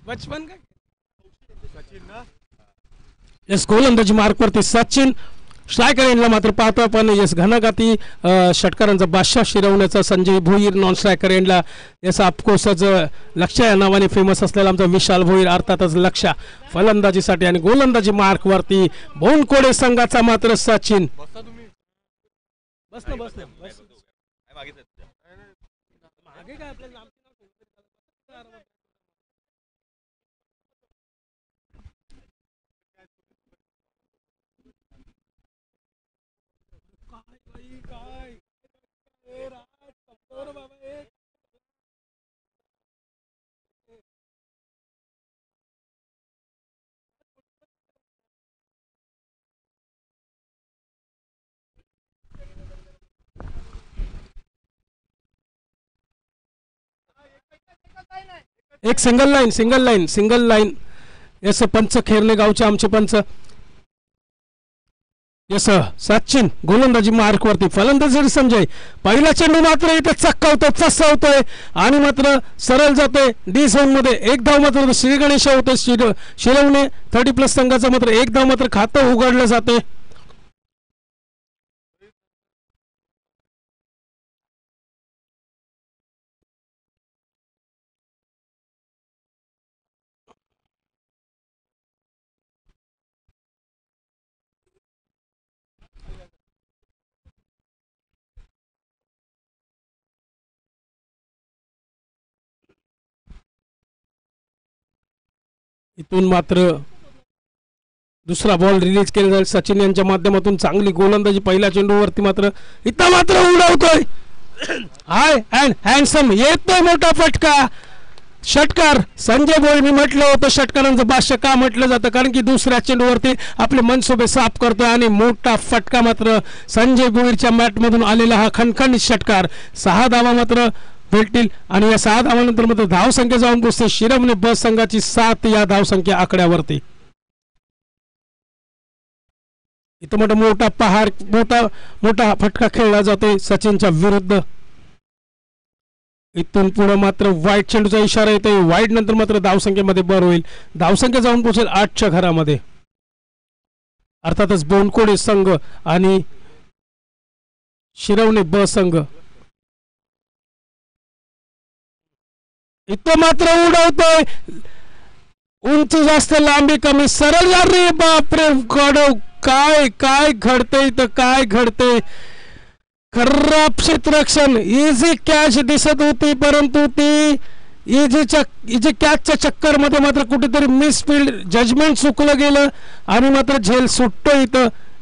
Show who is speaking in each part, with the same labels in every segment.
Speaker 1: बचपन का यस गोलंदाजी मार्कवरती सचिन स्ट्रायकर एंडला मात्र पाहतो आपण यस घनघाती षटकारांचा बादशाह शिरवण्याचा संजय भोईर नॉन स्ट्रायकर एंडला यस ऑफकोर्सच लक्ष या नावाने फेमस असलेला आमचा विशाल भोईर अर्थातच लक्ष फलंदाजीसाठी आणि गोलंदाजी मार्कवरती बोनकोडे संघाचा मात्र सचिन एक सिंगल लाईन यस पंच खेरणे गावचे आमचे पंच यस सचिन गोलंदाजी मार्कवरती फलंदाजी संजय पहिला चेंडू मात्र इथे चक्कावतोय फसवतोय आणि मात्र सरळ जातोय डी झोन मध्ये एक धाव मात्र श्री गणेश होते शिरवणे 30+ संघाचा मात्र एक धाव मात्र खातं उघडलं जाते इथून मात्र दुसरा बॉल रिलीज केला जाईल सचिन यांच्या माध्यमातून चांगली गोलंदाजी पहिल्या चेंडूवरती मात्र इथं मात्र उडवतोय हाय अँड हँडसम येतोय मोठा फटका षटकार संजय भोईर मी म्हटलं होतं षटकारांचं भाष्य का म्हटलं जातं कारण की दुसऱ्या चेंडूवरती आपले मनसुबे साफ करतोय आणि मोठा फटका मात्र संजय भोईरच्या मॅटमधून आलेला हा खणखणीत षटकार 6 धावा मात्र भेटतील आणि या 6 धावानंतर मात्र धावसंख्या जाऊन पोहोचते शिरवणे ब संघाची 7 या धावसंख्या आकड्यावरती इथं मोठा पहार मोठा फटका खेळला जातोय सचिनच्या विरुद्ध इथून पुढे मात्र वाईट चेंडूचा इशारा येतोय वाईट नंतर मात्र धावसंख्येमध्ये भर होईल धावसंख्या जाऊन पोहोचेल 8च्या घरामध्ये अर्थातच बोनकोडे संघ आणि शिरवणे ब संघ इथं मात्र उडवतोय उंची जास्त लांबी कमी सरळ रे बापरे काय काय घडतंय इथं काय घडतंय खराब क्षेत्ररक्षण इझी कॅच दिसत होती परंतु ती इझी कॅचच्या चक्कर मध्ये मात्र कुठेतरी मिसफिल्ड जजमेंट चुकलं गेलं आणि मात्र झेल सुटतो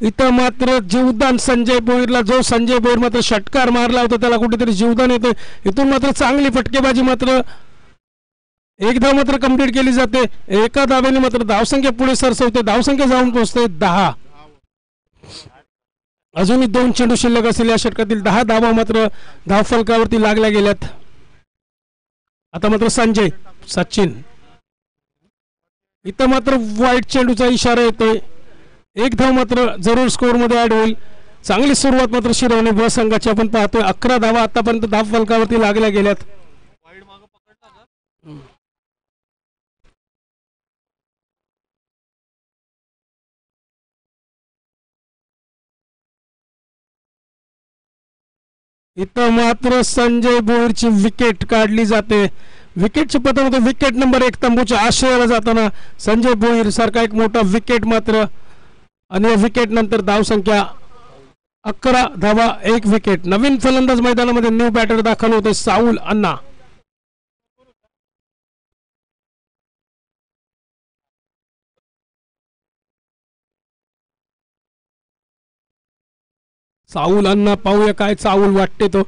Speaker 1: इथं मात्र जीवदान संजय भोईरला जो संजय भोईर मात्र षटकार मारला होता त्याला कुठेतरी जीवदान येते इथून मात्र चांगली फटकेबाजी मात्र एक धाव मात्र कंप्लीट केली जाते एका धावेने मात्र धावसंख्या पुढे सरसवते धावसंख्या जाऊन पोहोचते 10 अजूनही 2 चेंडू शिल्लक असेल या षटकातील 10 धावा मात्र धावफलकावरती लागल्या गेल्यात आता मात्र सचिन इथं मात्र वाईट चेंडूचा इशारा येतोय एक धाव मात्र जरूर स्कोर मध्ये ऍड होईल चांगली सुरुवात मात्र शिरवणे ब संघाची आपण पाहतोय 11 धावा आतापर्यंत धावफलकावरती लागल्या गेल्यात इथं मात्र संजय भोईरची विकेट काढली जाते विकेटच्या पदामध्ये विकेट नंबर 1 तंबूच्या आश्रयाला जाताना संजय भोईर सारखा एक मोठा विकेट मात्र आणि विकेट नंतर धावसंख्या 11 धावा 1 विकेट नवीन फलंदाज मैदानामध्ये न्यू बॅटर दाखल होते साऊल अण्णा साऊल अण्णा पाहूया काय चाऊल वाटते तो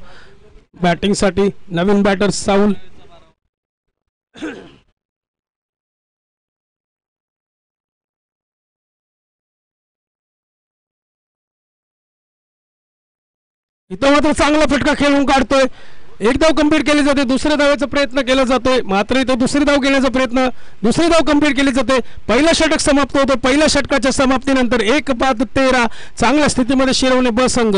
Speaker 1: बॅटिंग साठी नवीन बॅटर साऊल इथं मात्र चांगला फटका खेळून काढतोय एक धाव कंप्लीट केली जाते दुसऱ्या धावेचा प्रयत्न केला जातोय मात्र इथं दुसरी धाव घेण्याचा प्रयत्न दुसरी धाव कंप्लीट केली जाते पहिला षटक समाप्त होतो पहिल्या षटकाच्या समाप्तीनंतर 1-13 चांगल्या स्थितीमध्ये शिरवणे ब संघ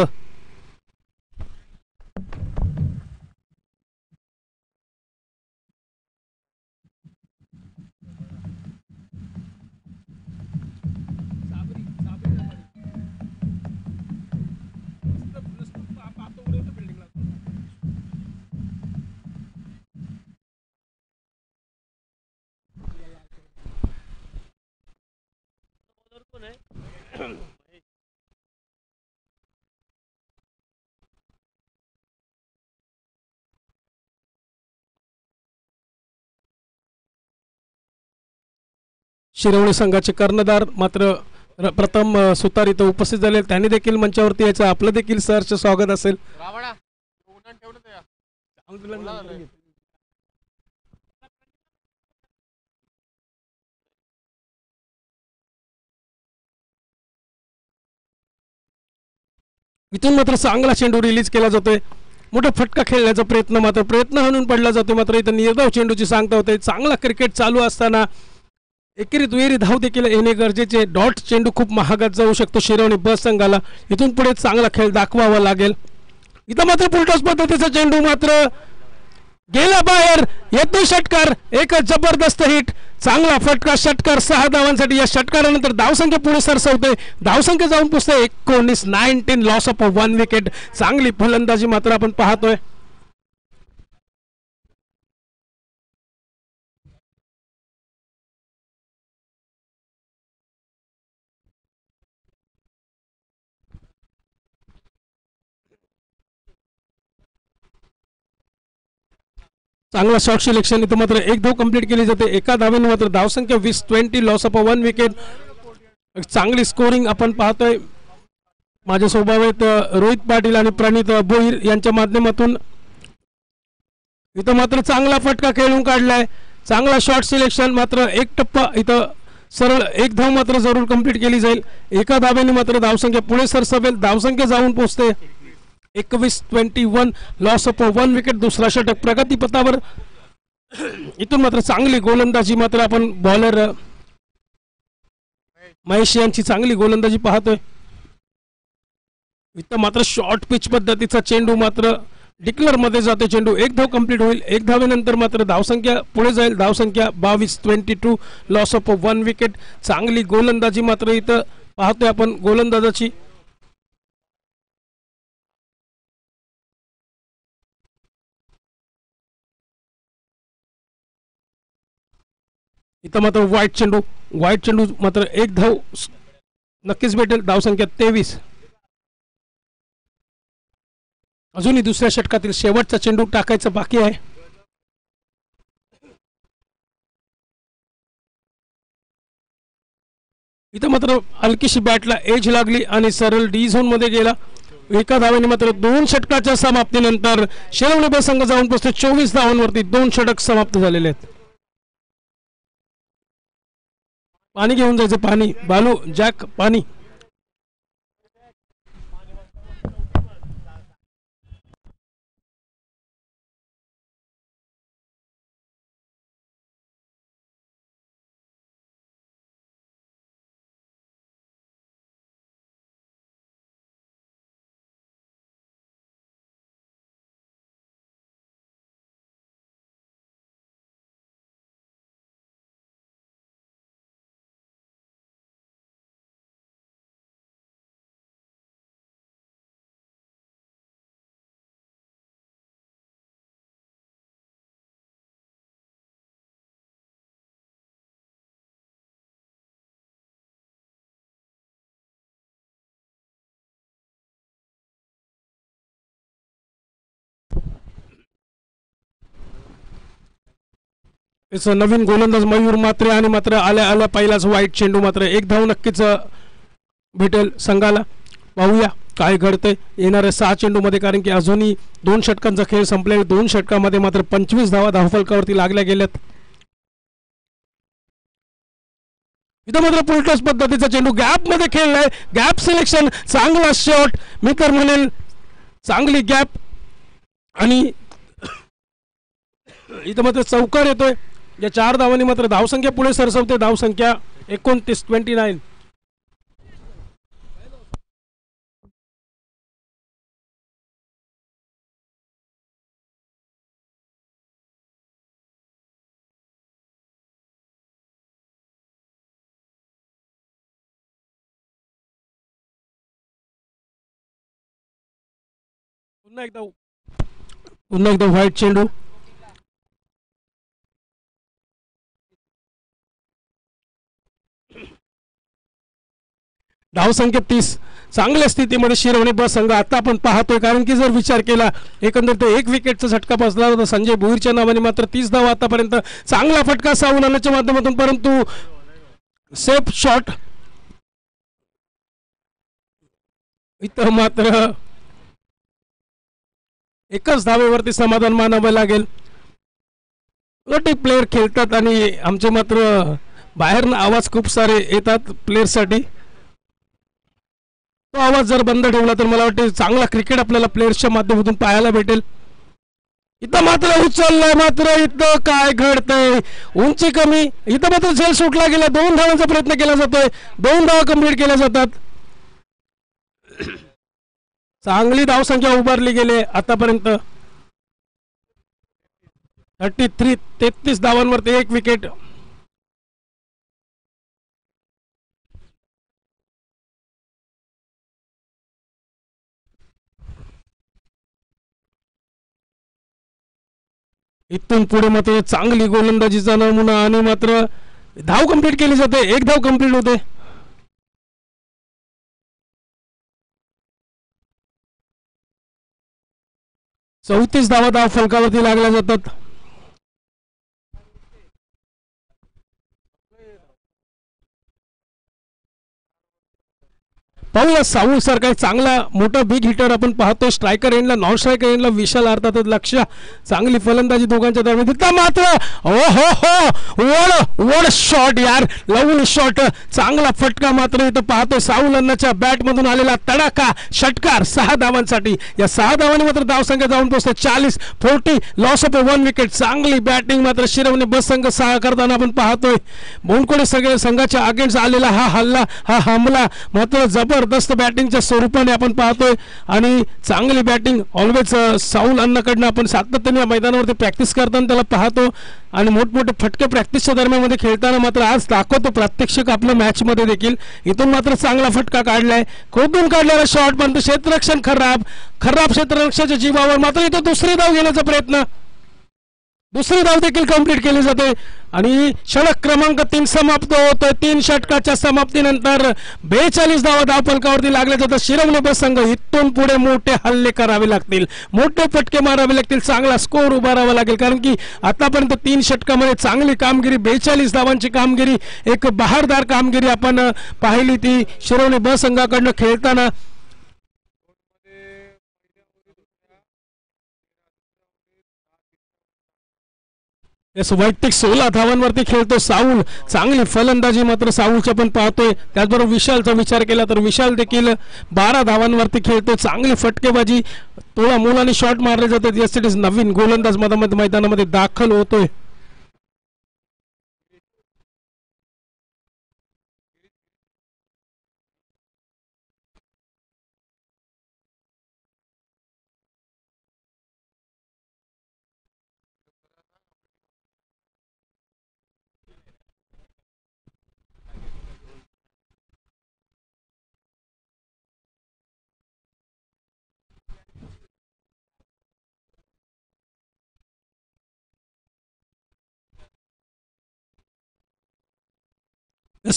Speaker 1: शिरवणे संघाचे कर्णधार मात्र प्रथम सुतार इथं उपस्थित झाले, त्यांनी देखील मंचावरती यायचं. आपलं देखील सहर्ष स्वागत असेल. इथून मात्र चांगला चेंडू रिलीज केला जातोय. मोठा फटका खेळण्याचा प्रयत्न म्हणून पडला जातो. मात्र इथं निर्धाव चेंडूची सांगता होते. चांगला क्रिकेट चालू असताना एकेरी दुहेरी धाव देखील येणे गरजेचे. डॉट चेंडू खूप महागात जाऊ शकतो शिरवणे बस संघाला. इथून पुढे चांगला खेळ दाखवावा लागेल. इथं मात्र फुलटॉस पद्धतीचा चेंडू मात्र गेला बाहेर. येतो षटकार. एक जबरदस्त हिट. चांगला फटका. षटकार 6 धावांसाठी. या षटकारानंतर धावसंख्या पुढे सरसवते. धावसंख्या जाऊन पोचते 19 लॉस ऑफ 1 विकेट. चांगली फलंदाजी मात्र आपण पाहतोय. चांगला शॉट सिलेक्शन. इथं मात्र एक धाव कंप्लीट केली जाते. एका धावेने मात्र धावसंख्या 20 लॉस ऑफ 1 विकेट. चांगली स्कोरिंग आपण पाहतोय. माझ्या सोबत रोहित पाटील आणि प्रणित भोईर यांच्या माध्यमातून. इथं मात्र चांगला फटका खेळून काढलाय. चांगला शॉट सिलेक्शन. मात्र एक टप्पा इथं सरळ एक धाव मात्र जरूर कंप्लीट केली जाईल. एका धावेने मात्र धावसंख्या पुढे सरसवेल. धावसंख्या जाऊन पोहोचते 21 लॉस ऑफ 1 विकेट. दुसरा षटक प्रगतीपथावर. इथून मात्र चांगली गोलंदाजी मात्र आपण बॉलर महेश यांची चांगली गोलंदाजी पाहतोय. इथं मात्र शॉर्ट पिच पद्धतीचा चेंडू मात्र डिक्लर मध्ये जातो. चेंडू एक धाव कंप्लीट होईल. एक धावेनंतर मात्र धावसंख्या पुढे जाईल. धावसंख्या 22 लॉस ऑफ 1 विकेट. चांगली गोलंदाजी मात्र इथं पाहतोय आपण गोलंदाजाची. इथं मात्र वाईट चेंडू मात्र एक धाव नक्कीच भेटेल. धावसंख्या 23. अजूनही दुसऱ्या षटकातील शेवटचा चेंडू टाकायचा बाकी आहे. इथं मात्र हलकीशी बॅटला एज लागली आणि सरळ डी झोन मध्ये गेला. एका धावेने मात्र 2 षटकाच्या समाप्तीनंतर शिरवणे बस संघ जाऊन पोहोचतो 24 धावांवरती. 2 षटक समाप्त झालेले आहेत. पाणी घेऊन जायचं. पाणी. बालू जॅक पाणी. नवीन गोलंदाज मयूर मात्रे आणि मात्र आल्या पहिलाच वाईट चेंडू. मात्र एक धाव नक्कीच भेटेल संघाला. पाहूया काय घडतंय येणाऱ्या 6 चेंडूमध्ये. कारण की अजूनही 2 षटकांचा खेळ संपलेला. 2 षटकामध्ये मात्र 25 धावा धावफलकावरती लागल्या गेल्यात. इथं मात्र फुलटॉस पद्धतीचा चेंडू गॅप मध्ये खेळलाय. Gap selection. चांगला शॉट. मी तर म्हणेल चांगली गॅप. आणि इथं मात्र चौकार येतोय. या 4 धावांनी मात्र धावसंख्या पुढे सरसवते. धावसंख्या 29. पुन्हा एकदा व्हाईट चेंडू. धावसंख्या 30. चांगल्या स्थितीमध्ये शिरवणे ब संघ आता आपण पाहतोय, कारण की जर विचार केला एकंदरीत एक विकेटचा झटका बसला होता संजय भोईरच्या नावाने, मात्र 30 धावा आतापर्यंत. चांगला फटका सावूल अन्नाच्या माध्यमातून, परंतु सेफ शॉट इथं मात्र एकच धावेवरती समाधान मानावं लागेल. प्लेयर खेळतात आणि आमचे मात्र बाहेरनं आवाज खूप सारे येतात प्लेयरसाठी. तो आवाज जर बंद ठेवला तर मला वाटतं चांगला क्रिकेट आपल्याला प्लेयर्सच्या माध्यमातून पाहायला भेटेल. इथं मात्र उचललाय, मात्र इथं काय घडतंय, उंची कमी. इथं मात्र झेल सुटला गेला, 2 धावांचा प्रयत्न केला जातोय, 2 धावा कंप्लीट केल्या जातात. चांगली धावसंख्या उभारली गेली आतापर्यंत. 33 धावांवरती 1 विकेट. इथून पुढे मात्र चांगली गोलंदाजीचा नमुना आणि मात्र धाव कंप्लीट केली जाते, 1 धाव कंप्लीट होते. चौतीस धावा धाव फलकावरती लागल्या जातात. पाहूया साऊल सारखा चांगला मोठा बिग हिटर आपण पाहतोय. स्ट्रायकर एंडला, नॉन स्ट्रायकर एंडला विशाल अर्थातच लक्ष. चांगली फलंदाजी दोघांच्या दरम्यान. तिथं मात्र वड शॉट यार, लवली शॉट. चांगला फटका मात्र इथं पाहतोय साऊल अन्नाच्या बॅट मधून आलेला तडाखा षटकार 6 धावांसाठी. या 6 धावांनी मात्र धावसंख्या जाऊन पोहोचते 40. Loss of 1 wicket. चांगली बॅटिंग मात्र शिरवणे बस संघ सहा करताना आपण पाहतोय. बोंडकोडे सगळे संघाच्या अगेन्स्ट आलेला हा हल्ला, हा हमला मात्र जबरदस्त बॅटिंगच्या स्वरूपाने आपण पाहतोय आणि चांगली बॅटिंग ऑलवेज साऊल अन्नाकडनं आपण सातत्याने या मैदानावरती प्रॅक्टिस करताना त्याला पाहतो आणि मोठमोठे फटके प्रॅक्टिसच्या दरम्यान खेळताना मात्र आज दाखवतो प्रात्यक्षिक आपल्या मॅच मध्ये देखील. इथून मात्र चांगला फटका काढलाय, खोदून काढलेला शॉट, पण क्षेत्ररक्षण खराब क्षेत्ररक्षणाच्या जीवावर. मात्र इथं दुसरी धाव घेण्याचा प्रयत्न, दुसरी धाव देखील कंप्लीट केली जाते आणि षटक क्रमांक 3 समाप्त होतोय. 3 षटकाच्या समाप्तीनंतर 42 धावा धावफलकावरती लागल्या जातात. शिरवणे बस संघ इथून पुढे मोठे हल्ले करावे लागतील, मोठे फटके मारावे लागतील, चांगला स्कोर उभारावा लागेल, कारण की आतापर्यंत 3 षटकामध्ये चांगली कामगिरी, 42 धावांची कामगिरी, एक बहारदार कामगिरी आपण पाहिली ती शिरवणे बस संघाकडनं खेळताना. वैयक्तिक 16 धावांवरती खेळतो साऊल. चांगली फलंदाजी मात्र साऊलच्या पण पाहतोय. त्याचबरोबर विशालचा विचार केला तर विशाल देखील 12 धावांवरती खेळतो. चांगली फटकेबाजी, थोडा मोलाने शॉट मारले जातात. यासाठी नवीन गोलंदाज मैदानामध्ये दाखल होतोय.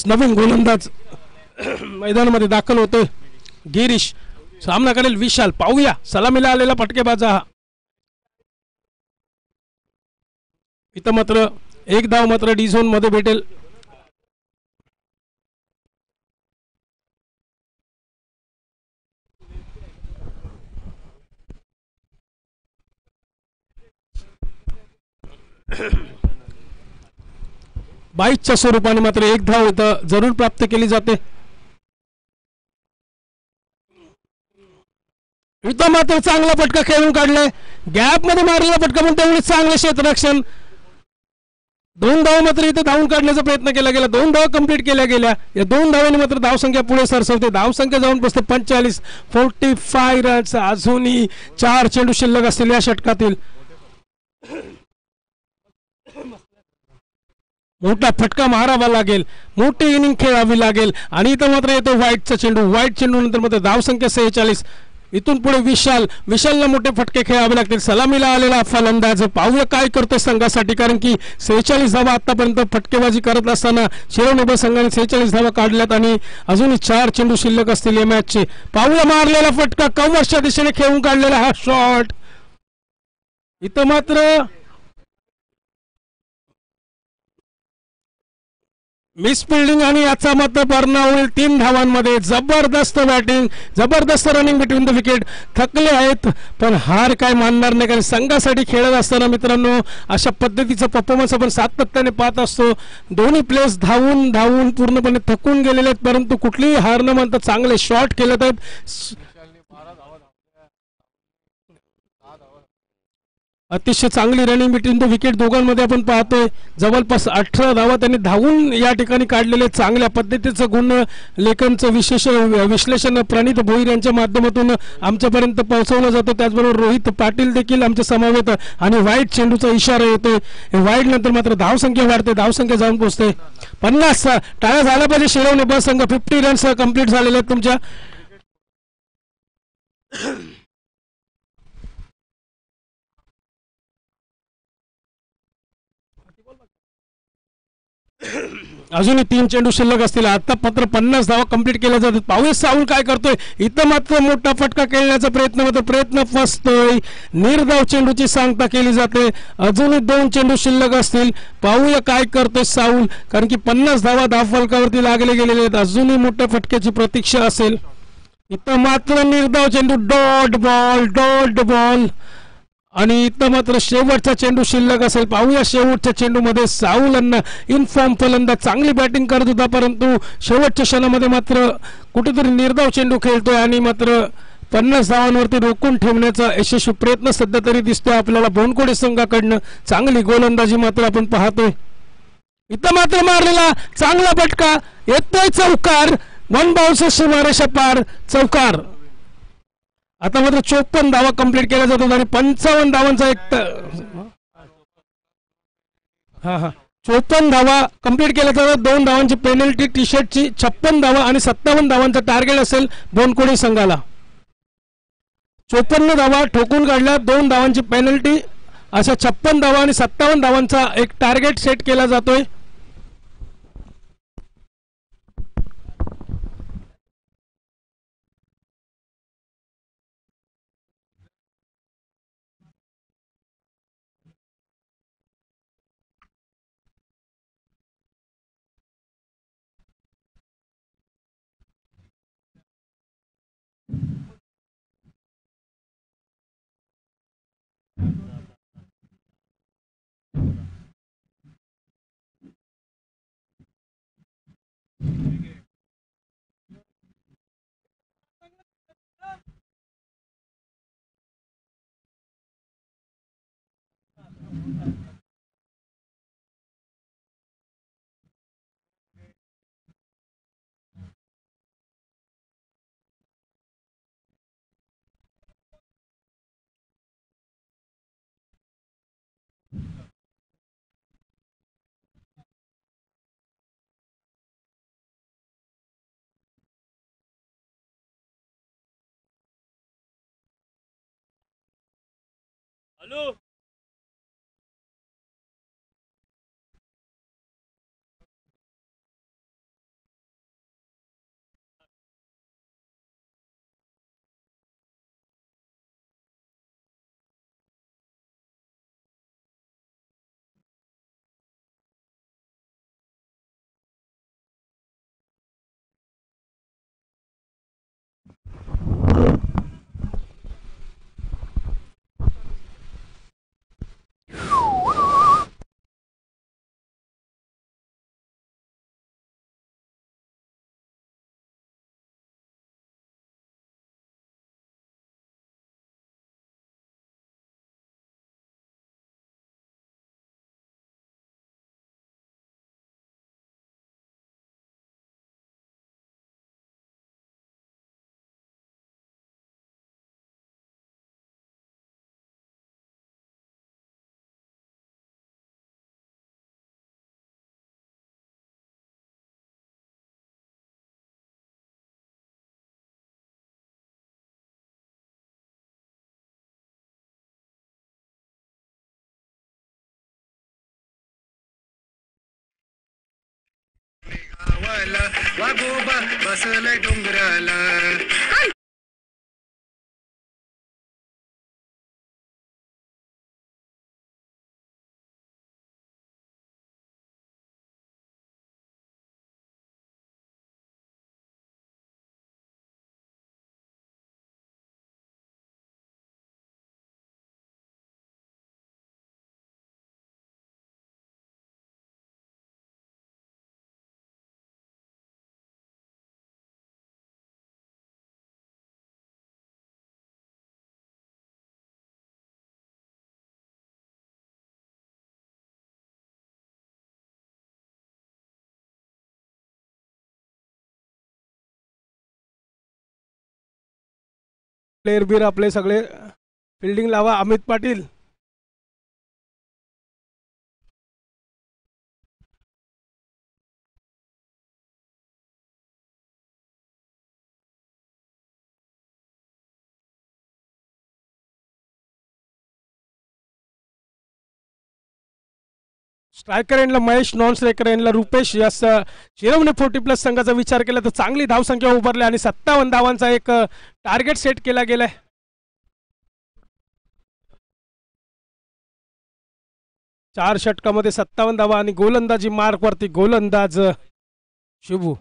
Speaker 1: नवीन गोलंदाज मैदानामध्ये दाखल होतोय गिरीश. सामना करेल विशाल. पाहूया सलामीला आलेला फटकेबाज हा. इथं मात्र 1 धाव मात्र डी झोन मध्ये भेटेल. बाईच्या स्वरूपाने मात्र 1 धाव इथं जरूर प्राप्त केली जाते. इथं मात्र चांगला फटका खेळून काढलाय, गॅप मध्ये मारलेला फटका, पण तेवढी चांगले क्षेत्ररक्षण. 2 धाव मात्र इथे धावून काढण्याचा प्रयत्न केला गेला. 2 धाव कंप्लीट केल्या गेल्या. या 2 धावांनी मात्र धावसंख्या पुढे सरसवते. धावसंख्या जाऊन बसते 45 रन्स. अजूनही 4 चेंडू शिल्लक असतील या षटकातील. मोठा फटका मारावा लागेल, मोठी इनिंग खेळावी लागेल आणि इथं मात्र येतो व्हाईटचा चेंडू. व्हाईट चेंडू नंतर मात्र धावसंख्या 46. इथून पुढे विशालला मोठे फटके खेळावे लागतील. सलामीला आलेला फलंदाज पाहूया काय करतो संघासाठी, कारण की 46 धावा आतापर्यंत फटकेबाजी करत असताना शिरोळ नेबर संघाने 46 धावा काढल्यात आणि अजूनही 4 चेंडू शिल्लक असतील या मॅचचे. पाहूया मारलेला फटका, कव्हरच्या दिशेने खेळून काढलेला हा शॉट. इथं मात्र मिस फिल्डिंग आणि याचा मात्र परिणाम होईल 3 धावांमध्ये. जबरदस्त बॅटिंग, जबरदस्त रनिंग बिटवीन द विकेट. थकले आहेत पण हार काय मानणार नाही, कारण संघासाठी खेळत असताना मित्रांनो अशा पद्धतीचा परफॉर्मन्स आपण सातत्याने पाहत असतो. दोन्ही प्लेयर्स धावून धावून पूर्णपणे थकून गेलेले आहेत, परंतु कुठलीही हार न मानता चांगले शॉट खेळत आहेत. अतिशय चांगली रनिंग बिटवीन द विकेट दोघांमध्ये आपण पाहतोय. जवळपास 18 धावा त्यांनी धावून या ठिकाणी काढलेले. चांगल्या पद्धतीचं गुण लेखनचं विश्लेषण प्रणित भोईर यांच्या माध्यमातून आमच्यापर्यंत पोहोचवलं जातं. त्याचबरोबर रोहित पाटील देखील आमच्या समवेत आणि वाईट चेंडूचा इशारा येतोय. वाईट नंतर मात्र धावसंख्या वाढते, धावसंख्या जाऊन पोहोचते 50. टाळ्या झाल्या पाहिजे शिरोळ नेबर संघ. 50 रन्स कंप्लीट झालेले आहेत तुमच्या. अजूनही 3 चेंडू शिल्लक असतील. आता मात्र 50 धावा कंप्लीट केल्या जातात. पाहूया साऊल काय करतोय. इथं मात्र मोठा फटका खेळण्याचा प्रयत्न फसतोय. निर्धाव चेंडूची सांगता केली जाते. अजूनही 2 चेंडू शिल्लक असतील. पाहूया काय करतोय साऊल, कारण की 50 धावा धावफलकावरती लागले गेलेले आहेत. अजूनही मोठ्या फटक्याची प्रतीक्षा असेल. इथं मात्र निर्धाव चेंडू, डॉट बॉल आणि इथं मात्र शेवटचा चेंडू शिल्लक असेल. पाहूया शेवटच्या चेंडूमध्ये साऊलांना इनफॉर्म फलंदाज चांगली बॅटिंग करत होता, परंतु शेवटच्या क्षणामध्ये मात्र कुठेतरी निर्धाव चेंडू खेळतोय आणि मात्र 50 धावांवरती रोखून ठेवण्याचा यशस्वी प्रयत्न सध्या तरी दिसतोय आपल्याला बोनकोडे संघाकडनं. चांगली गोलंदाजी मात्र आपण पाहतोय. इथं मात्र मारलेला चांगला फटका, येतोय चौकार. 1 बाउन्सर सीमारेषा पार, चौकार. आता मात्र 54 धावा कंप्लीट केल्या जातात आणि 55 धावांचा एक 54 धावा कंप्लीट केल्या जातात. 2 धावांची पेनल्टी टी शर्टची. 56 धावा आणि 57 धावांचा टार्गेट असेल बोनकोडे संघाला. 54 धावा ठोकून काढल्या, 2 धावांची पेनल्टी, अशा 56 धावा आणि 57 धावांचा एक टार्गेट सेट केला जातोय. हॅलो.
Speaker 2: वाघोबा बसलय डोंगराला.
Speaker 1: प्लेयर बीर आपले सगळे फिल्डिंग लावा. अमित पाटील स्ट्रायकर एंडला महेश, नॉन स्ट्रायकर एंडला रुपेश. या शिरवणे 40+ संघाचा विचार केला तर चांगली धावसंख्या उभारली आणि 57 धावांचा एक टार्गेट सेट केला गेलाय. 4 षटकामध्ये 57 धावा आणि गोलंदाजी मार्क वरती गोलंदाज शुभू.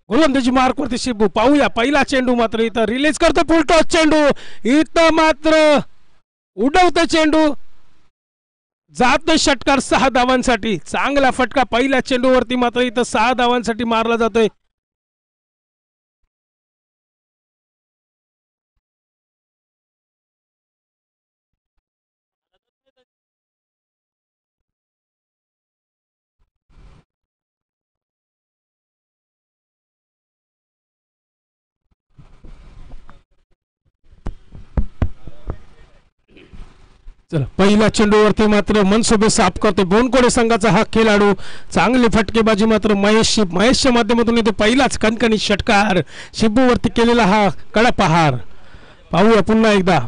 Speaker 1: गोलंदाजी मार्क वरती शिबू. पाहूया पहिला चेंडू मात्र इथं रिलीज करतो फुलटॉस चेंडू. इथं मात्र उडवतो चेंडू, जातोय षटकार 6 धावांसाठी. चांगला फटका पहिल्या चेंडूवरती मात्र इथं 6 धावांसाठी मारला जातोय. चला पहिल्या चेंडूवरती मात्र मनसुबे साफ करतो बोनकोडे संघाचा हा खेळाडू. चांगली फटकेबाजी मात्र महेशच्या माध्यमातून इथे पहिलाच कणकणी षटकार शिबूवरती केलेला हा कडपहार. पाहूया पुन्हा एकदा.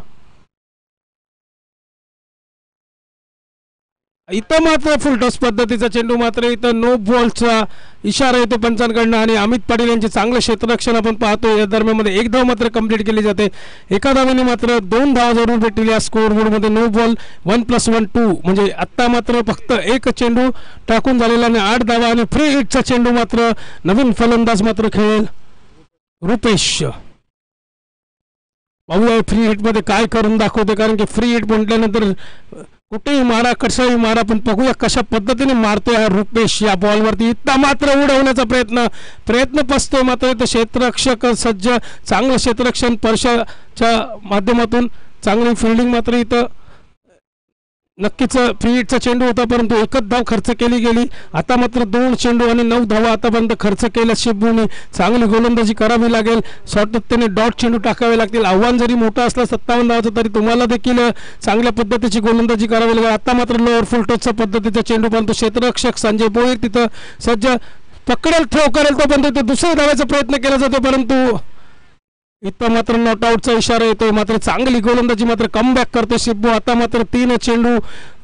Speaker 1: इथं मात्र फुलटॉस पद्धतीचा चेंडू मात्र इथं नो बॉलचा इशारा येतो पंचांकडनं आणि अमित पाटील यांचे चांगले क्षेत्ररक्षण आपण पाहतो. या दरम्यान 1 धाव मात्र कंप्लीट केली जाते. एका धावाने मात्र 2 धावा जरूर भेटलेली या स्कोअर बोर्ड मध्ये. नो बॉल 1+1 2 म्हणजे आता मात्र फक्त एक चेंडू टाकून झालेला आणि 8 धावा आणि फ्री हिटचा चेंडू मात्र नवीन फलंदाज मात्र खेळेल रुपेश. पाहूया फ्री हिट मध्ये काय करून दाखवते, कारण की फ्री हिट म्हटल्यानंतर कुठेही मारा कशाही मारा, पण बघूया कशा पद्धतीने मारतोय हा रुपेश या बॉलवरती. इतका मात्र उडवण्याचा प्रयत्न पसतोय मात्र इथं क्षेत्ररक्षक सज्ज. चांगलं क्षेत्ररक्षण परशाच्या माध्यमातून चांगली फिल्डिंग मात्र इथं नक्कीच फ्री हिटचा चेंडू होता, परंतु एकच धाव खर्च केली गेली. आता मात्र 2 चेंडू आणि 9 धावा आतापर्यंत खर्च केल्या शिबूने. चांगली गोलंदाजी करावी लागेल, सातत्याने डॉट चेंडू टाकावे लागतील. आव्हान जरी मोठं असलं 57 धावाचं तरी तुम्हाला देखील चांगल्या पद्धतीची गोलंदाजी करावी लागेल. आता मात्र लोअर फुलटॉसच्या पद्धतीचा चेंडू, परंतु क्षेत्ररक्षक संजय भोईर तिथं सज्ज. पकडेल थ्रो करेल तो, पण दुसऱ्या धावायचा प्रयत्न केला जातो, परंतु इथं मात्र नॉट आउटचा इशारा येतोय. मात्र चांगली गोलंदाजी मात्र कमबॅक करतो शिबू. आता मात्र 3 चेंडू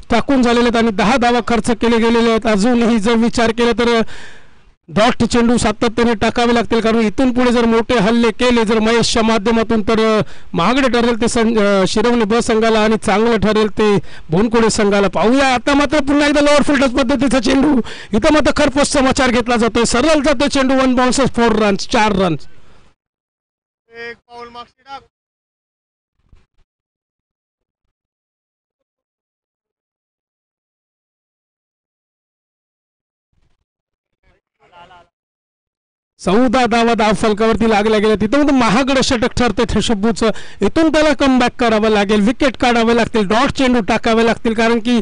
Speaker 1: टाकून झालेले आहेत आणि 10 धावा खर्च केले गेलेले आहेत. अजूनही जर विचार केला तर डॉट चेंडू सातत्याने टाकावे लागतील, कारण इथून पुढे जर मोठे हल्ले केले जर महेशच्या माध्यमातून तर महागडे ठरेल ते शिरवणे ब संघाला आणि चांगलं ठरेल ते बोनकोडे संघाला. पाहूया आता मात्र पुन्हा एकदा लोअर फुलटॉस पद्धतीचा चेंडू. इथं मात्र खरपोच समाचार घेतला जातोय. सरळ जातोय चेंडू. 1 बाउन्सेस 4 रन्स 4 रन्स.
Speaker 2: एक पाऊल मागची टाक.
Speaker 1: चौदा धावा धाव फलकावरती लागल्या गेल्या. तिथं महागड षटक ठरते शिबूचं. इथून त्याला कमबॅक करावं लागेल, विकेट काढावे लागतील, डॉट चेंडू टाकावे लागतील, कारण की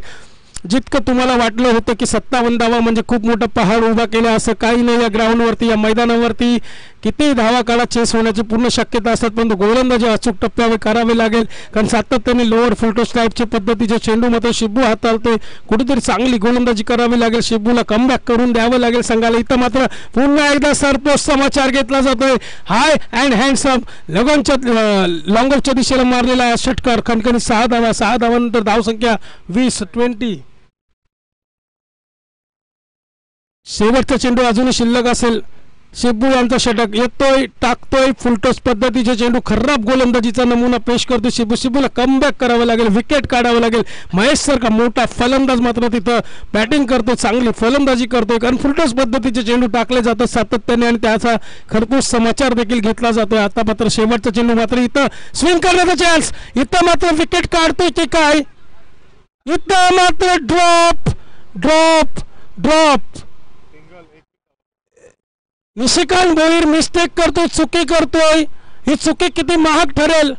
Speaker 1: जितकं तुम्हाला वाटलं होतं की 57 धावा म्हणजे खूप मोठा पहाड उभा केला, असं काही नाही. या ग्राउंडवरती या मैदानावरती किती धावा काढा चेस होण्याची पूर्ण शक्यता असतात, परंतु गोलंदाजी अचूक टप्प्यावर करावे लागेल, कारण सातत्याने लोअर फुलटॉस टाईपच्या पद्धतीचे चेंडू मात्र शिबू हाताळतोय. कुठेतरी चांगली गोलंदाजी करावी लागेल, शिबूला कमबॅक करून द्यावं लागेल संघाला. इथं मात्र पुन्हा एकदा सरपोस्ट समाचार घेतला जातोय. हाय अँड हँडसम लगनच्या लॉंगॉफच्या दिशेला मारलेला षटकार, खणखणी 6 धावा. 6 धावांनंतर धावसंख्या 20-20. शेवटचा चेंडू अजूनही शिल्लक असेल. शिबू यांचा षटक येतोय, टाकतोय फुलटॉस पद्धतीचे चेंडू. खराब गोलंदाजीचा नमुना पेश करतोय शिबू. शिबूला कमबॅक करावं लागेल, विकेट काढावं लागेल. महेश सारखा मोठा फलंदाज मात्र तिथं बॅटिंग करतोय, चांगली फलंदाजी करतोय, कारण फुलटॉस पद्धतीचे चेंडू टाकले जातात सातत्याने आणि त्याचा खरपूस समाचार देखील घेतला जातोय. आता मात्र शेवटचा चेंडू मात्र इथं स्विंग करण्याचा चान्स. इथं मात्र विकेट काढतोय की काय? इथं मात्र drop drop drop. Nishikant Bhoir mistake करतोय, चुकी करतोय. ही चुकी किती महाग ठरेल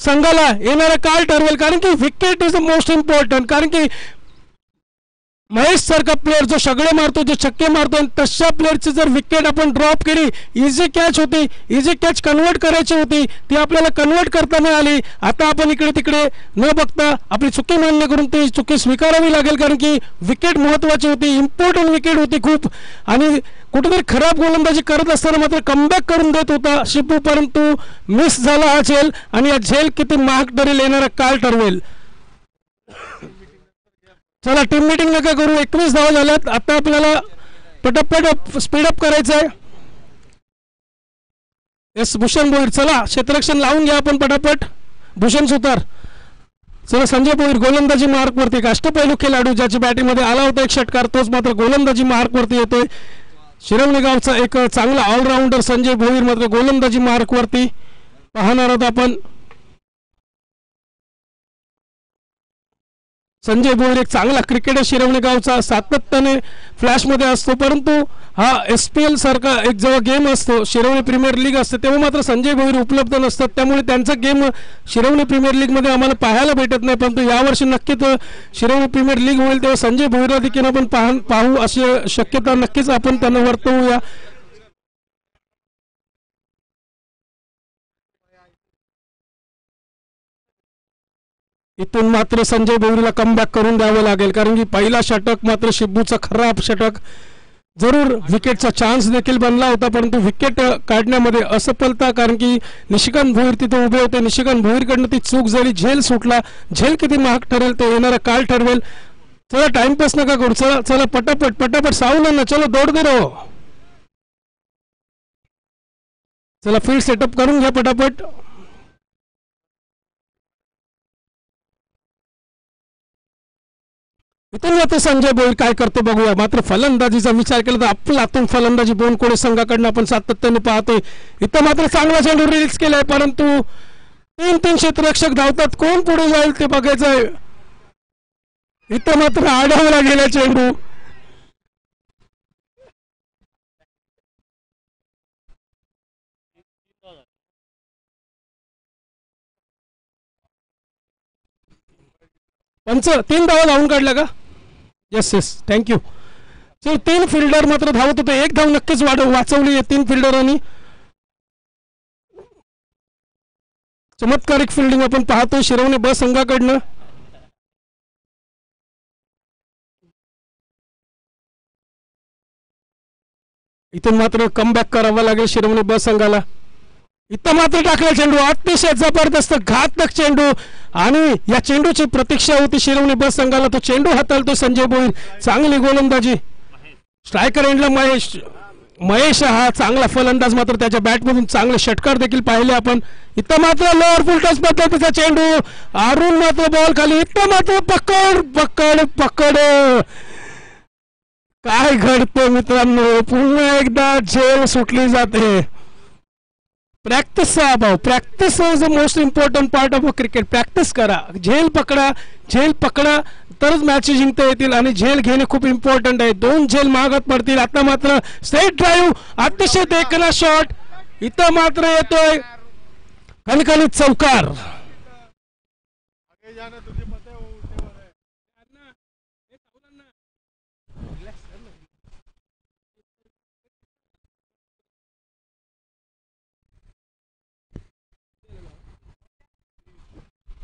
Speaker 1: संघाला, येणारा काळ ठरवेल, कारण की wicket is the most important. कारण की महेश सारखा प्लेअर जो सगळे मारतो, जो छक्के मारतो, तशा प्लेअरची जर विकेट आपण ड्रॉप केली, इझी कॅच होती, इझी कॅच कन्वर्ट करायची होती, ती आपल्याला कन्वर्ट करता नाही आली. आता आपण इकडे तिकडे न बघता आपली चुकी मान्य करून ती चुकी स्वीकारावी लागेल, कारण की विकेट महत्त्वाची होती, इम्पॉर्टंट विकेट होती खूप. आणि कुठेतरी खराब गोलंदाजी करत असताना मात्र कमबॅक करून देत होता शिबू, परंतु मिस झाला हा झेल, आणि हा झेल किती महाग ठरेल येणारा काळ ठरवेल. चला टीम मीटिंग नका करू, 21 धावा झाल्यात. आता आपल्याला पटापट स्पीडअप करायचं आहे. एस भूषण भोईर, चला क्षेत्ररक्षण लावून घ्या आपण पटापट. भूषण सुतार, चला संजय भोईर गोलंदाजी मार्कवरती. एक अष्टपैलू खेळाडू ज्याची बॅटिंगमध्ये आला होता एक षटकार, तोच मात्र गोलंदाजी मार्कवरती येतोय. शिरवली गावचा एक चांगला ऑलराऊंडर संजय भोईर मात्र गोलंदाजी मार्कवरती पाहणार आहोत आपण. संजय भोईर एक चांगला क्रिकेटर शिरवली गावचा, सातत्याने फ्लॅशमध्ये असतो, परंतु हा SPL सारखा एक जेव्हा गेम असतो, शिरवली प्रीमियर लीग असते, तेव्हा मात्र संजय भोईर उपलब्ध नसतात. त्यामुळे त्यांचा गेम शिरवली प्रीमियर लीगमध्ये आम्हाला पाहायला भेटत नाही. परंतु यावर्षी नक्कीच शिरवली प्रीमियर लीग होईल तेव्हा संजय भोईरला देखील आपण पाहू अशी शक्यता नक्कीच आपण त्यांना वर्तवूया. इथून मात्र संजय भोईरला कमबॅक करून द्यावं लागेल, कारण की पहिला षटक मात्र शिबूचा खराब षटक. जरूर विकेटचा चान्स देखील बनला होता, परंतु विकेट काढण्यामध्ये असफलता, कारण की निशिकांत भोईर तिथे उभे होते. निशिकांत भोईरकडनं ती चूक झाली, झेल सुटला. झेल किती महाग ठरेल ते येणारा काळ ठरवेल. चला टाइमपास नका करू, चला चला पटापट पटापट सावधान, चलो दौड़ दे रहो. चला फील्ड सेटअप करून घ्या पटापट. इथून मात्र संजय भोईर काय करते बघूया. मात्र फलंदाजीचा विचार केला तर आपलातून फलंदाजी बोनकोडे संघाकडनं आपण सातत्याने पाहतोय. इथं मात्र चांगला चेंडू रिलीज केलाय, परंतु 3 क्षेत्ररक्षक धावतात, कोण पुढे जाईल ते बघायचं आहे. इथं मात्र आढळला गेला चेंडू. पंच 3 धावा धावून काढला का? Yes yes, thank you. चल 3 फिल्डर मात्र धावत होते, 1 धाव नक्कीच वाचवली 3 फिल्डरांनी. चमत्कारिक फिल्डिंग आपण पाहतोय शिरवणे ब संघाकडनं. इथून मात्र कमबॅक करावा लागेल शिरवणे ब संघाला. इथं मात्र टाकला चेंडू, अतिशय जबरदस्त घातक चेंडू, आणि या चेंडूची प्रतीक्षा होती शिरवणे ब संघाला. तो चेंडू हाताळतो संजय भोईर, चांगली गोलंदाजी. स्ट्रायकर एंडला महेश हा चांगला फलंदाज, मात्र त्याच्या बॅटमधून चांगले षटकार देखील पाहिले आपण. इथं मात्र लोअर फुलटॉस पद्धतीचा चेंडू, अरुण मात्र बॉल खाली. इथं मात्र पकड पकड पकड. काय घडतं मित्रांनो, पुन्हा एकदा झेल सुटली जाते. प्रॅक्टिसचा अभाव, practice is the most important part of a cricket. Practice करा, झेल पकडा, झेल पकडा तरच मॅच जिंकता येतील, आणि झेल घेणे खूप इम्पॉर्टंट आहे. 2 झेल महागात पडतील. आता मात्र स्ट्रेट ड्राईव्ह, अतिशय देखणा शॉट. इथं मात्र येतोय कणकणीत चौकार.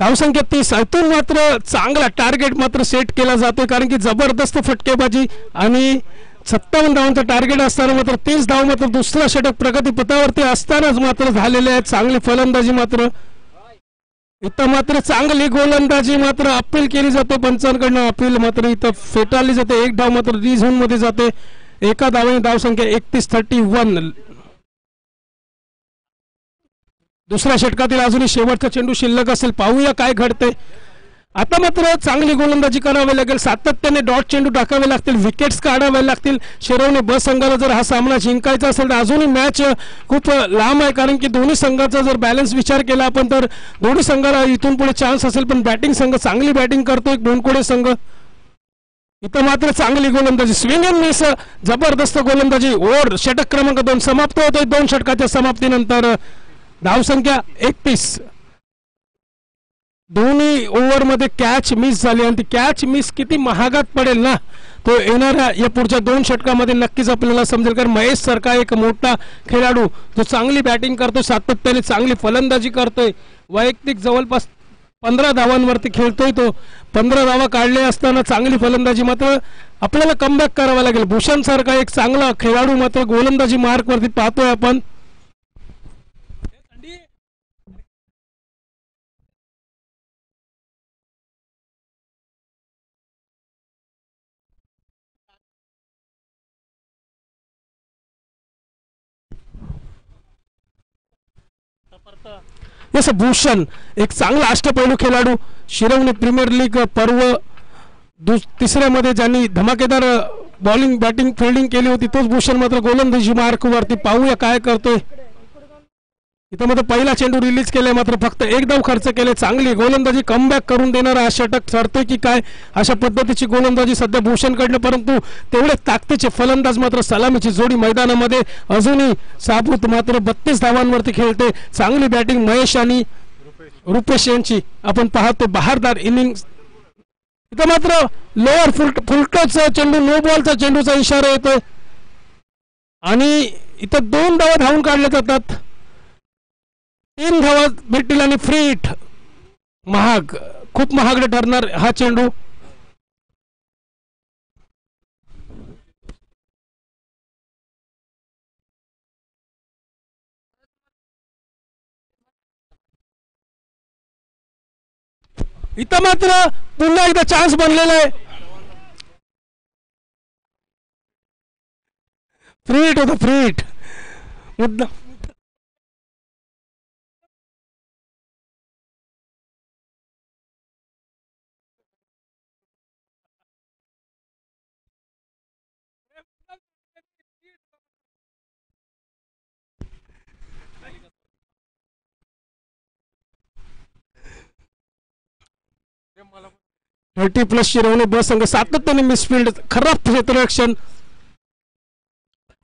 Speaker 1: धावसंख्या 30. इथून मात्र चांगला टार्गेट मात्र सेट केला जातोय कारण की जबरदस्त फटकेबाजी आणि 57 धावांचा टार्गेट असताना मात्र 30 धाव मात्र दुसरा षटक प्रगतीपथावरती असतानाच मात्र झालेले आहेत. चांगली फलंदाजी मात्र इथं मात्र चांगली गोलंदाजी मात्र अपील केली जाते पंचांकडनं. अपील मात्र इथं फेटाळली जाते. एक धाव मात्र री झोन मध्ये जाते. एका धावाने धावसंख्या 31-31. दुसऱ्या षटकातील अजूनही शेवटचा चेंडू शिल्लक असेल. पाहूया काय घडते. आता मात्र चांगली गोलंदाजी करावी लागेल. सातत्याने डॉट चेंडू टाकावे लागतील. विकेट्स काढावे लागतील. शिरवणे ब संघाला जर हा सामना जिंकायचा असेल तर अजूनही मॅच खूप लांब आहे कारण की दोन्ही संघाचा जर बॅलन्स विचार केला आपण तर दोन्ही संघाला इथून पुढे चान्स असेल. पण बॅटिंग संघ चांगली बॅटिंग करतोय बोनकोडे संघ. इथं मात्र चांगली गोलंदाजी स्विंग अँड मिस जबरदस्त गोलंदाजी. ओव्हर षटक क्रमांक 2 समाप्त होतोय. 2 षटकाच्या समाप्तीनंतर धावसंख्या 31. दोन्ही ओव्हर मध्ये कॅच मिस झाली आणि ती कॅच मिस किती महागात पडेल ना तो येणाऱ्या या पुढच्या 2 षटकामध्ये नक्कीच आपल्याला समजेल. कारण महेश सारखा एक मोठा खेळाडू जो चांगली बॅटिंग करतो सातत्याने चांगली फलंदाजी करतोय वैयक्तिक जवळपास 15 धावांवरती खेळतोय. तो 15 धावा काढले असताना चांगली फलंदाजी मात्र आपल्याला कमबॅक करावा लागेल. भूषण सारखा एक चांगला खेळाडू मात्र गोलंदाजी मार्क वरती पाहतोय आपण. जसं भूषण एक चांगला अष्टपैलू खेळाडू. शिरवणे प्रीमियर लीग पर्व तिसऱ्यामध्ये ज्यांनी धमाकेदार बॉलिंग बॅटिंग फिल्डिंग केली होती तोच भूषण मात्र गोलंदाजी मार्क वरती. पाहूया काय करतोय. इथं मात्र पहिला चेंडू रिलीज केलाय मात्र फक्त 1 धाव खर्च केले. चांगली गोलंदाजी कमबॅक करून देणारा हा षटक ठरतोय की काय अशा पद्धतीची गोलंदाजी सध्या भूषणकडनं. परंतु तेवढे ताकदीचे फलंदाज मात्र सलामीची जोडी मैदानामध्ये अजूनही साबूत मात्र 32 धावांवरती खेळते. चांगली बॅटिंग महेश आणि रुपेश यांची आपण पाहतो. बहारदार इनिंग्स. इथं मात्र लोअर फुलटॉचा चेंडू नो बॉलचा चेंडूचा इशारा येतोय आणि इथं 2 धावा धावून काढल्या जातात. 3 धावा भेटतील आणि फ्री हिट. महाग खूप महागडे ठरणार हा चेंडू. इथं मात्र पुन्हा एकदा चान्स बनलेला आहे. फ्री हिट होता. फ्री हिट मुद्दा. थर्टी प्लस शिरवणे ब संघ सातत्याने मिसफिल्ड खराब क्षेत्ररक्षण.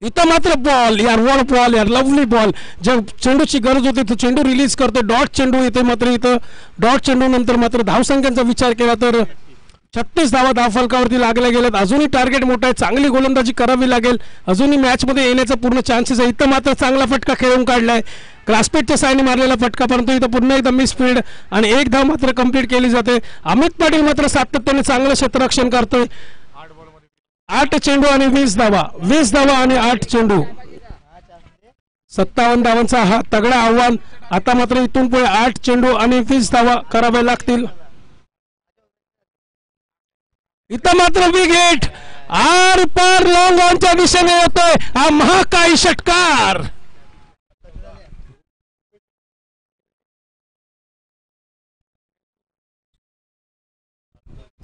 Speaker 1: इथं मात्र बॉल यार वॉल बॉल यार लवली बॉल. जर चेंडूची गरज होती तो चेंडू रिलीज करतो. डॉट चेंडू येते मात्र इथं डॉट चेंडू नंतर मात्र धावसंख्यांचा विचार केला तर 36 धावा धावफलकावरती लागल्या गेल्यात. अजूनही टार्गेट मोठा आहे. चांगली गोलंदाजी करावी लागेल. अजूनही मॅच मध्ये येण्याचा पूर्ण चान्सेस आहे. इथं मात्र चांगला फटका खेळून काढलाय. ग्रासपेटच्या सायने मारलेला फटका परंतु इथं पुन्हा एकदा मिसफिल्ड आणि 1 धाव मात्र कंप्लीट केली जाते. अमित पाटील मात्र सातत्याने चांगलं क्षेत्ररक्षण करतोय. 8 चेंडू आणि 20 धावा. 20 धावा आणि 8 चेंडू. 57 धावांचा हा तगडा आव्हान. आता मात्र इथून पुढे 8 चेंडू आणि 20 धावा कराव्या लागतील. इथं मात्र विकेट आर पार लॉंग ऑनच्या दिशेने येतोय हा महाकाय षटकार.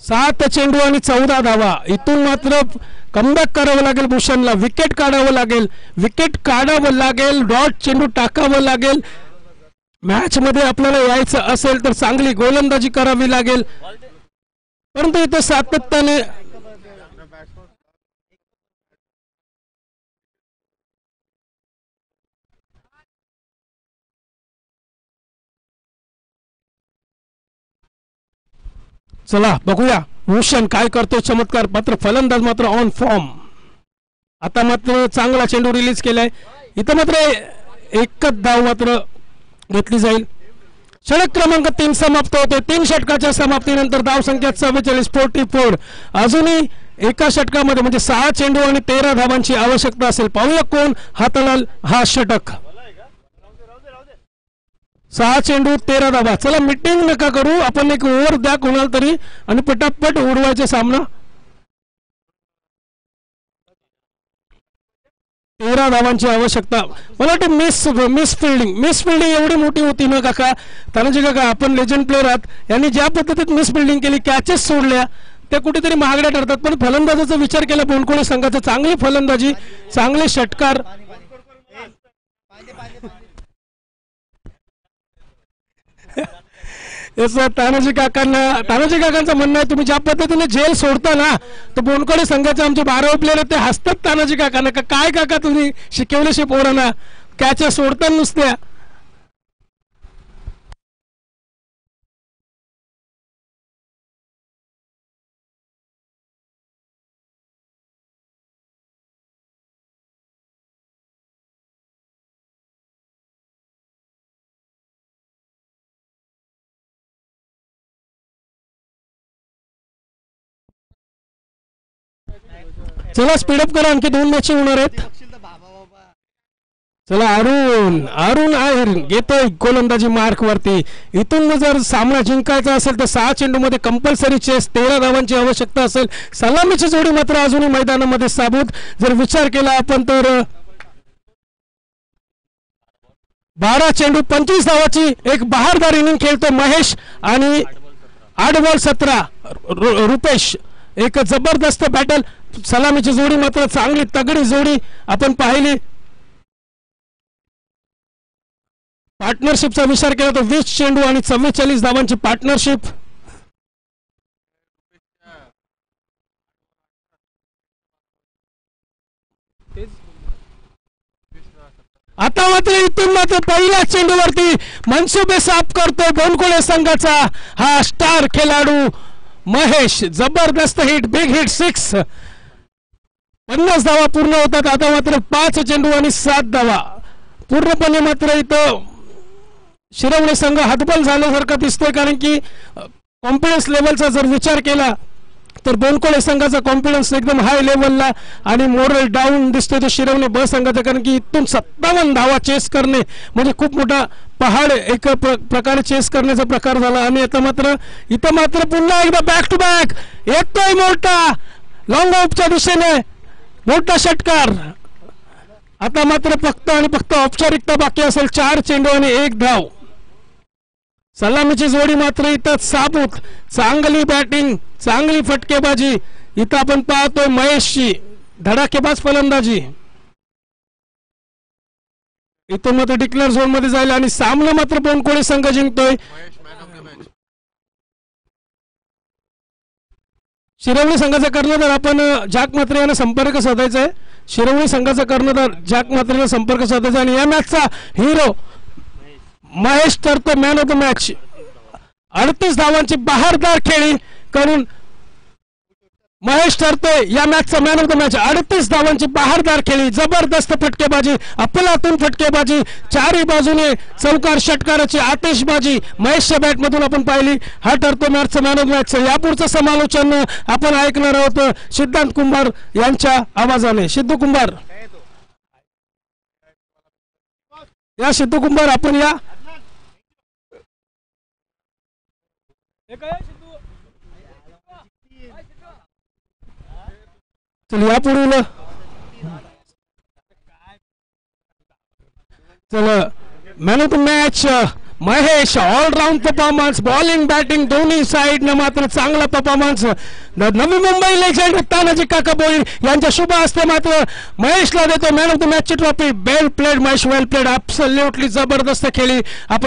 Speaker 1: 7 चेंडू आणि 14 धावा. इथून मात्र कमबॅक करावं लागेल भूषणला. विकेट काढावं लागेल. विकेट काढावं लागेल. डॉट चेंडू टाकावं लागेल. मॅच मध्ये आपल्याला यायचं असेल तर चांगली गोलंदाजी करावी लागेल. परंतु इथं सातत्याने चला बघूया भूषण काय करतो. चमत्कार. मात्र फलंदाज मात्र ऑन फॉर्म. आता मात्र चांगला चेंडू रिलीज केलाय. इथं मात्र एकच धाव मात्र घेतली जाईल. षटक क्रमांक 3 समाप्त होते. 3 षटकाच्या समाप्तीनंतर धावसंख्या 44 44. अजूनही एका षटकामध्ये म्हणजे 6 चेंडू आणि 13 धावांची आवश्यकता असेल. पाहूया कोण हाताळेल हा षटक. 6 चेंडू 13 धावा. चला मीटिंग नका करू, आपण एक ओव्हर द्या कोणाला तरी आणि पटापट उडवायचा सामना. 13 धावांची आवश्यकता. मला वाटतं मिस फिल्डिंग एवढी मोठी होती ना काका, तानाजी काका आपण लेजंड प्लेअर आहात. यांनी ज्या पद्धतीत मिस फिल्डिंग केली, कॅचेस सोडल्या, त्या कुठेतरी महागड्या ठरतात. पण फलंदाजाचा विचार केला बोनकोळे संघाचा, चांगली फलंदाजी, चांगले षटकार. तानाजी काकांचं म्हणणं आहे तुम्ही ज्या पद्धतीने जेल सोडता ना, तर बोनकोळे संघाचे आमचे 12 प्लेयर ते हसतात तानाजी काकांना. काय काका तुम्ही शिकवल्याशी पोरांना कॅच सोडता नुसत्या. चला स्पीडअप करा, आणखी 2 मॅच होणार आहेत. चला अरुण आहेर घेतोय गोलंदाजी मार्क वरती. इथून जर सामना जिंकायचा असेल तर 6 चेंडू मध्ये कंपल्सरी चेस, 13 धावांची आवश्यकता असेल. सलामीची जोडी मात्र अजूनही मैदानामध्ये साबूत. जर विचार केला आपण तर 12 चेंडू 25 धावाची एक बहारदार इनिंग खेळतो महेश आणि 8 बॉल 17 रुपेश. एक जबरदस्त बॅटल. सलामीची जोडी मात्र चांगली तगडी जोडी आपण पाहिली. पार्टनरशिपचा विचार केला तर 20 चेंडू आणि 44 धावांची पार्टनरशिप. आता मात्र इथून मात्र पहिल्या चेंडूवरती मनसुबे साफ करतोय बोनकोळे संघाचा हा स्टार खेळाडू महेश. जबरदस्त हिट, बिग हिट, 6. 50 धावा पूर्ण होतात. आता मात्र 5 चेंडू आणि 7 धावा. पूर्णपणे मात्र इथं शिरवणे संघ हतबल झाल्यासारखं दिसतोय, कारण की कॉन्फिडन्स लेवलचा जर विचार केला तर बोनकोळे संघाचा कॉन्फिडन्स एकदम हाय लेवलला आणि मोरल डाऊन दिसतोय तो शिरवणे ब संघाचा. कारण की इथून 57 धावा चेस करणे म्हणजे खूप मोठा पहाड एक प्रकारे चेस करण्याचा प्रकार झाला. आणि आता मात्र इथं मात्र पुन्हा एकदा बॅक टू बॅक येतोय मोठा लॉंग ऑफच्या दिशेने मोठा षटकार. आता मात्र फक्त आणि फक्त औपचारिकता बाकी असेल. 4 चेंडू आणि 1 धाव. सलामीची जोडी मात्र इथं साबूत. चांगली बॅटिंग, चांगली फटकेबाजी इथं आपण पाहतोय. महेशची धडाकेबाज फलंदाजी. इथून मात्र डिक्लेअर झोन मध्ये जाईल आणि सामना मात्र बोनकोळे संघ जिंकतोय. शिरवणी संघाचा कर्णधार आपण जॅक म्हात्रे यांना संपर्क साधायचा आहे. शिरवणी संघाचा कर्णधार जॅक म्हात्रे यांना संपर्क साधायचा आणि या मॅचचा हिरो महेश ठरतो मॅन ऑफ द मॅच. 38 धावांची बहारदार खेळी करून महेश ठरतोय या मॅचचा मॅन ऑफ द मॅच. 38 धावांची बहारदार खेळी, जबरदस्त फटकेबाजी, अफलातून फटकेबाजी, चारही बाजूने चौकार षटकाराची आतिषबाजी महेशच्या बॅट मधून आपण पाहिली. हा ठरतो मॅचचा मॅन ऑफ द मॅच. यापुढचं समालोचन आपण ऐकणार आहोत सिद्धांत कुंभार यांच्या आवाजाने. सिद्धू कुंभार, या सिद्धू कुंभार आपण या. चल यापुढील चल man of the match Mahesh. All around performance, bowling batting दोन्ही साइड न मात्र चांगला परफॉर्मन्स. नवी मुंबई लेजेंड तानाजी काका भोईर यांच्या शुभ हस्ते मात्र महेशला देतो मॅन ऑफ द मॅच ची ट्रॉफी. वेल प्लेड महेश, वेल प्लेड, ॲब्सोल्युटली जबरदस्त खेळी आपण